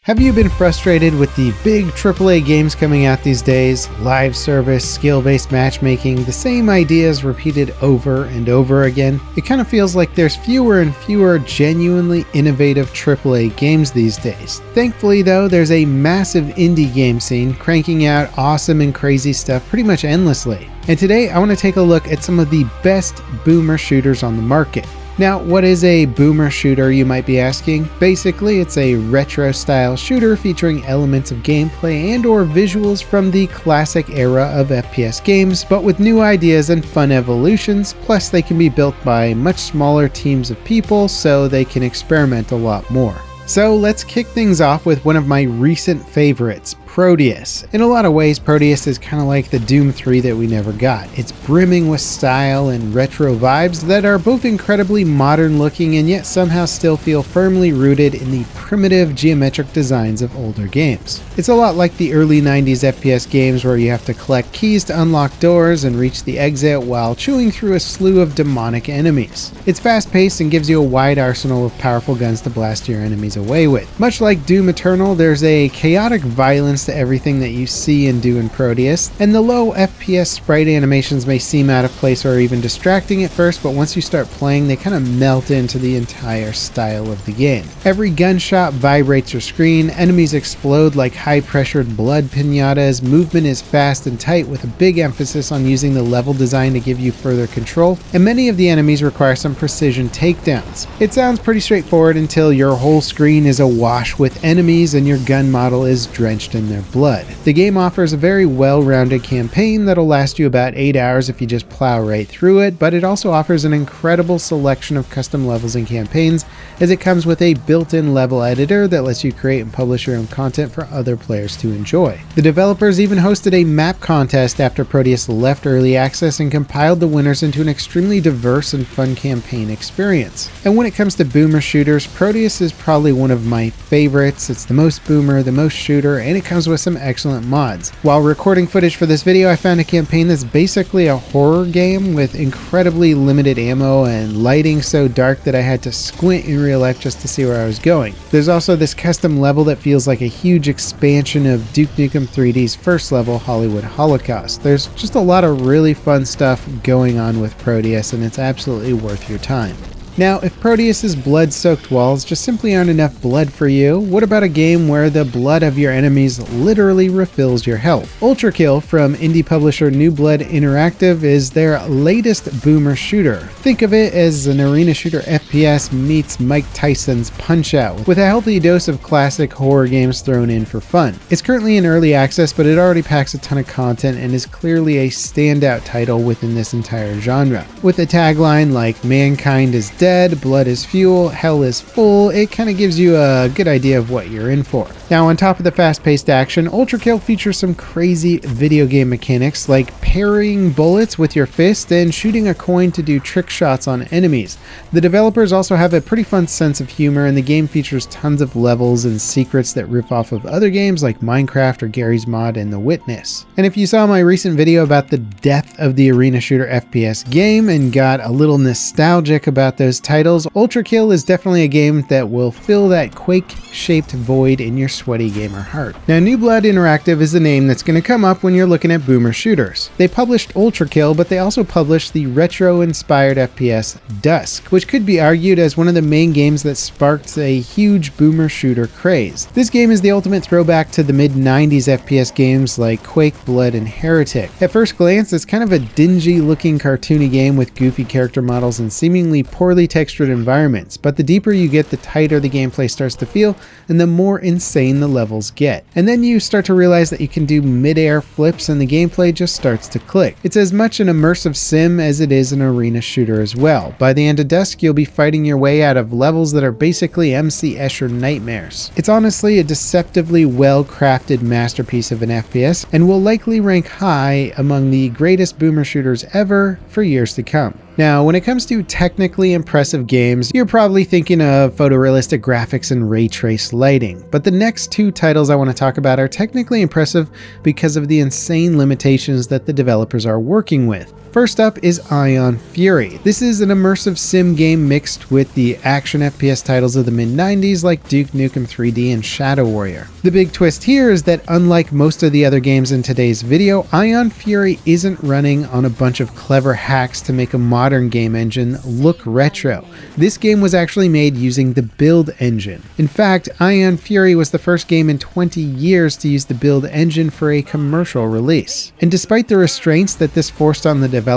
Have you been frustrated with the big AAA games coming out these days? Live service, skill-based matchmaking, the same ideas repeated over and over again? It kind of feels like there's fewer and fewer genuinely innovative AAA games these days. Thankfully though, there's a massive indie game scene cranking out awesome and crazy stuff pretty much endlessly. And today I want to take a look at some of the best boomer shooters on the market. Now, what is a boomer shooter, you might be asking? Basically, it's a retro-style shooter featuring elements of gameplay and/or visuals from the classic era of FPS games, but with new ideas and fun evolutions, plus they can be built by much smaller teams of people, so they can experiment a lot more. So let's kick things off with one of my recent favorites, Prodeus. In a lot of ways, Prodeus is kind of like the Doom 3 that we never got. It's brimming with style and retro vibes that are both incredibly modern looking and yet somehow still feel firmly rooted in the primitive geometric designs of older games. It's a lot like the early 90s FPS games where you have to collect keys to unlock doors and reach the exit while chewing through a slew of demonic enemies. It's fast-paced and gives you a wide arsenal of powerful guns to blast your enemies away with. Much like Doom Eternal, there's a chaotic violence to everything that you see and do in Prodeus, and the low FPS sprite animations may seem out of place or even distracting at first, but once you start playing, they kind of melt into the entire style of the game. Every gunshot vibrates your screen, enemies explode like high-pressured blood piñatas, movement is fast and tight with a big emphasis on using the level design to give you further control, and many of the enemies require some precision takedowns. It sounds pretty straightforward until your whole screen is awash with enemies and your gun model is drenched in their blood. The game offers a very well-rounded campaign that'll last you about 8 hours if you just plow right through it, but it also offers an incredible selection of custom levels and campaigns, as it comes with a built-in level editor that lets you create and publish your own content for other players to enjoy. The developers even hosted a map contest after Prodeus left early access and compiled the winners into an extremely diverse and fun campaign experience. And when it comes to boomer shooters, Prodeus is probably one of my favorites. It's the most boomer, the most shooter, and it comes with some excellent mods. While recording footage for this video, I found a campaign that's basically a horror game with incredibly limited ammo and lighting so dark that I had to squint in real life just to see where I was going. There's also this custom level that feels like a huge expansion of Duke Nukem 3D's first level, Hollywood Holocaust. There's just a lot of really fun stuff going on with Prodeus, and it's absolutely worth your time. Now, if Prodeus's blood-soaked walls just simply aren't enough blood for you, what about a game where the blood of your enemies literally refills your health? Ultrakill from indie publisher New Blood Interactive is their latest boomer shooter. Think of it as an arena shooter FPS meets Mike Tyson's Punch-Out, with a healthy dose of classic horror games thrown in for fun. It's currently in early access, but it already packs a ton of content and is clearly a standout title within this entire genre. With a tagline like "Mankind is dead, blood is fuel, hell is full," it kind of gives you a good idea of what you're in for. Now, on top of the fast-paced action, Ultrakill features some crazy video game mechanics like parrying bullets with your fist and shooting a coin to do trick shots on enemies. The developers also have a pretty fun sense of humor, and the game features tons of levels and secrets that riff off of other games like Minecraft or Gary's Mod and The Witness. And if you saw my recent video about the death of the arena shooter FPS game and got a little nostalgic about those titles, Ultrakill is definitely a game that will fill that Quake-shaped void in your sweaty gamer heart. Now, New Blood Interactive is the name that's going to come up when you're looking at boomer shooters. They published Ultrakill, but they also published the retro-inspired FPS Dusk, which could be argued as one of the main games that sparked a huge boomer shooter craze. This game is the ultimate throwback to the mid-90s FPS games like Quake, Blood, and Heretic. At first glance, it's kind of a dingy-looking cartoony game with goofy character models and seemingly poorly textured environments, but the deeper you get, the tighter the gameplay starts to feel, and the more insane the levels get. And then you start to realize that you can do mid-air flips and the gameplay just starts to click. It's as much an immersive sim as it is an arena shooter as well. By the end of Dusk, you'll be fighting your way out of levels that are basically MC Escher nightmares. It's honestly a deceptively well-crafted masterpiece of an FPS, and will likely rank high among the greatest boomer shooters ever for years to come. Now, when it comes to technically impressive games, you're probably thinking of photorealistic graphics and ray trace lighting, but the next two titles I want to talk about are technically impressive because of the insane limitations that the developers are working with. First up is Ion Fury. This is an immersive sim game mixed with the action FPS titles of the mid-90s like Duke Nukem 3D and Shadow Warrior. The big twist here is that unlike most of the other games in today's video, Ion Fury isn't running on a bunch of clever hacks to make a modern game engine look retro. This game was actually made using the build engine. In fact, Ion Fury was the first game in 20 years to use the build engine for a commercial release. And despite the restraints that this forced on the developers,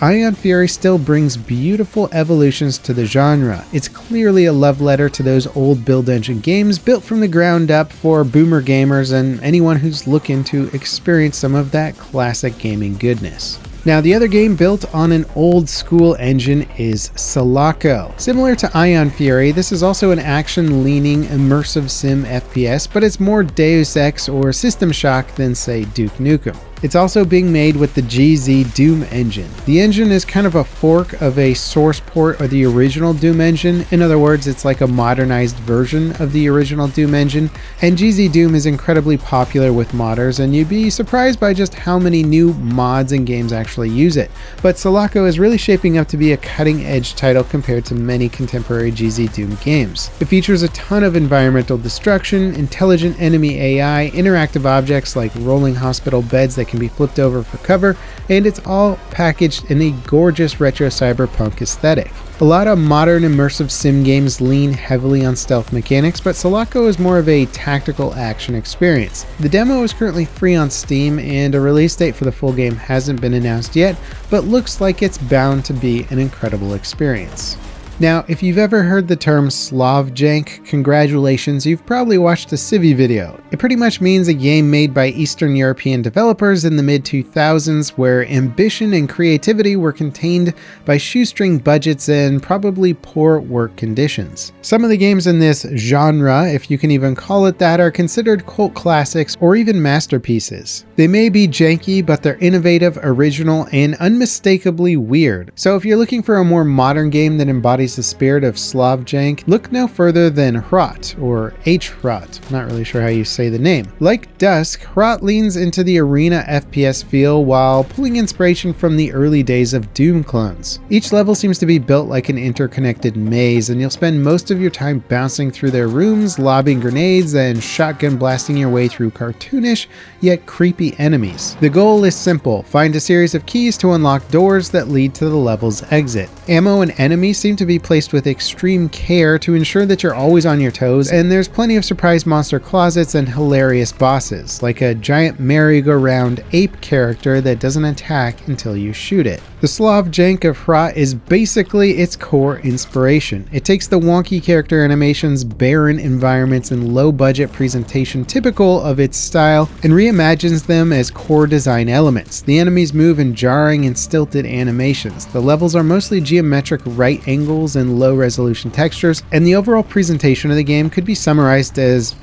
Ion Fury still brings beautiful evolutions to the genre. It's clearly a love letter to those old build engine games built from the ground up for boomer gamers and anyone who's looking to experience some of that classic gaming goodness. Now, the other game built on an old school engine is Selaco. Similar to Ion Fury, this is also an action-leaning immersive sim FPS, but it's more Deus Ex or System Shock than, say, Duke Nukem. It's also being made with the GZ Doom engine. The engine is kind of a fork of a source port of the original Doom engine. In other words, it's like a modernized version of the original Doom engine, and GZ Doom is incredibly popular with modders, and you'd be surprised by just how many new mods and games actually use it. But Selaco is really shaping up to be a cutting-edge title compared to many contemporary GZ Doom games. It features a ton of environmental destruction, intelligent enemy AI, interactive objects like rolling hospital beds that can be flipped over for cover, and it's all packaged in a gorgeous retro cyberpunk aesthetic. A lot of modern immersive sim games lean heavily on stealth mechanics, but Selaco is more of a tactical action experience. The demo is currently free on Steam, and a release date for the full game hasn't been announced yet, but looks like it's bound to be an incredible experience. Now, if you've ever heard the term Slav jank, congratulations, you've probably watched a Civi video. It pretty much means a game made by Eastern European developers in the mid-2000s where ambition and creativity were contained by shoestring budgets and probably poor work conditions. Some of the games in this genre, if you can even call it that, are considered cult classics or even masterpieces. They may be janky, but they're innovative, original, and unmistakably weird. So if you're looking for a more modern game that embodies the spirit of Slav jank, look no further than HROT, or HROT. Not really sure how you say the name. Like Dusk, HROT leans into the arena FPS feel while pulling inspiration from the early days of Doom clones. Each level seems to be built like an interconnected maze, and you'll spend most of your time bouncing through their rooms, lobbing grenades, and shotgun blasting your way through cartoonish yet creepy enemies. The goal is simple: find a series of keys to unlock doors that lead to the level's exit. Ammo and enemies seem to be placed with extreme care to ensure that you're always on your toes, and there's plenty of surprise monster closets and hilarious bosses, like a giant merry-go-round ape character that doesn't attack until you shoot it. The Slav jank of HROT is basically its core inspiration. It takes the wonky character animations, barren environments, and low-budget presentation typical of its style and reimagines them as core design elements. The enemies move in jarring and stilted animations. The levels are mostly geometric right angles and low-resolution textures, and the overall presentation of the game could be summarized as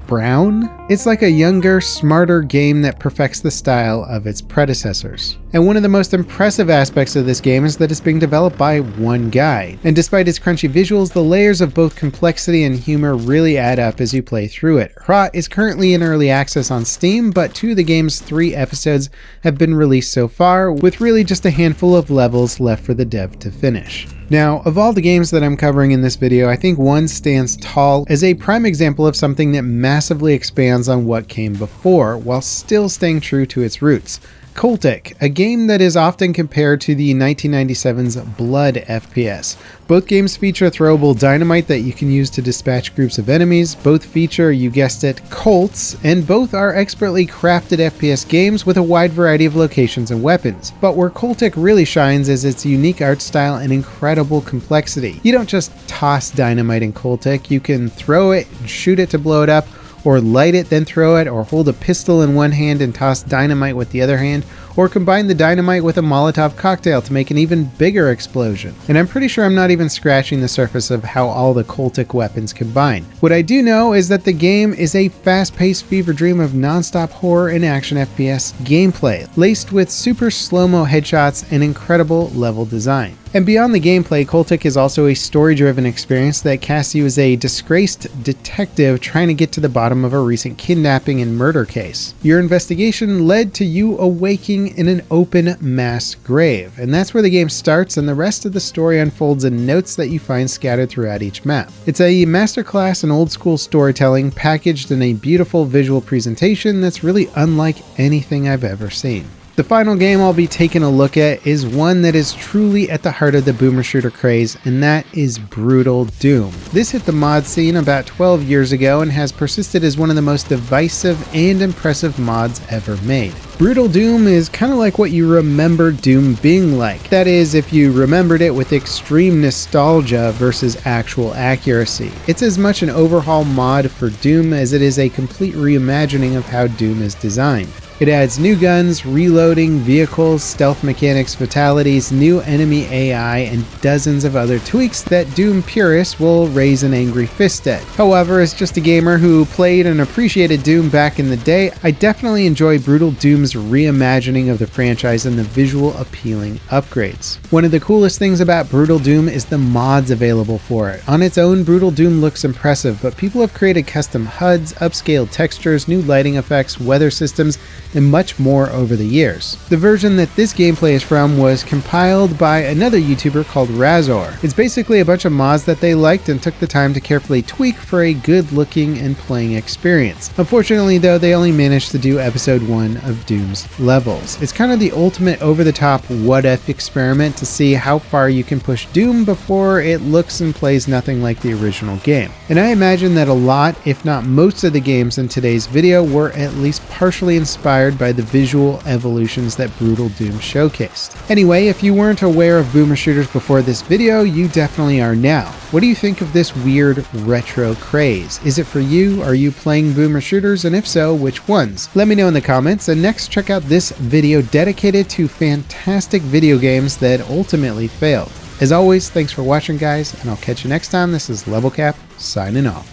brown? It's like a younger, smarter game that perfects the style of its predecessors. And one of the most impressive aspects of this game is that it's being developed by one guy. And despite its crunchy visuals, the layers of both complexity and humor really add up as you play through it. HROT is currently in early access on Steam, but 2 of the game's 3 episodes have been released so far, with really just a handful of levels left for the dev to finish. Now, of all the games that I'm covering in this video, I think one stands tall as a prime example of something that massively expands on what came before, while still staying true to its roots. Cultic, a game that is often compared to the 1997's Blood FPS. Both games feature throwable dynamite that you can use to dispatch groups of enemies. Both feature, you guessed it, cults, and both are expertly crafted FPS games with a wide variety of locations and weapons. But where Cultic really shines is its unique art style and incredible complexity. You don't just toss dynamite in Cultic, you can throw it and shoot it to blow it up, or light it then throw it, or hold a pistol in one hand and toss dynamite with the other hand, or combine the dynamite with a Molotov cocktail to make an even bigger explosion. And I'm pretty sure I'm not even scratching the surface of how all the Cultic weapons combine. What I do know is that the game is a fast-paced fever dream of non-stop horror and action FPS gameplay, laced with super slow-mo headshots and incredible level design. And beyond the gameplay, Cultic is also a story-driven experience that casts you as a disgraced detective trying to get to the bottom of a recent kidnapping and murder case. Your investigation led to you awaking in an open mass grave, and that's where the game starts, and the rest of the story unfolds in notes that you find scattered throughout each map. It's a masterclass in old-school storytelling packaged in a beautiful visual presentation that's really unlike anything I've ever seen. The final game I'll be taking a look at is one that is truly at the heart of the boomer shooter craze, and that is Brutal Doom. This hit the mod scene about 12 years ago and has persisted as one of the most divisive and impressive mods ever made. Brutal Doom is kind of like what you remember Doom being like. That is, if you remembered it with extreme nostalgia versus actual accuracy. It's as much an overhaul mod for Doom as it is a complete reimagining of how Doom is designed. It adds new guns, reloading, vehicles, stealth mechanics, fatalities, new enemy AI, and dozens of other tweaks that Doom purists will raise an angry fist at. However, as just a gamer who played and appreciated Doom back in the day, I definitely enjoy Brutal Doom's reimagining of the franchise and the visual appealing upgrades. One of the coolest things about Brutal Doom is the mods available for it. On its own, Brutal Doom looks impressive, but people have created custom HUDs, upscaled textures, new lighting effects, weather systems, and much more over the years. The version that this gameplay is from was compiled by another YouTuber called Razor. It's basically a bunch of mods that they liked and took the time to carefully tweak for a good looking and playing experience. Unfortunately though, they only managed to do episode 1 of Doom's levels. It's kind of the ultimate over-the-top what-if experiment to see how far you can push Doom before it looks and plays nothing like the original game. And I imagine that a lot, if not most of the games in today's video were at least partially inspired by the visual evolutions that Brutal Doom showcased. Anyway, if you weren't aware of boomer shooters before this video, you definitely are now. What do you think of this weird retro craze? Is it for you? Are you playing boomer shooters? And if so, which ones? Let me know in the comments, and next check out this video dedicated to fantastic video games that ultimately failed. As always, thanks for watching guys, and I'll catch you next time. This is Level Cap, signing off.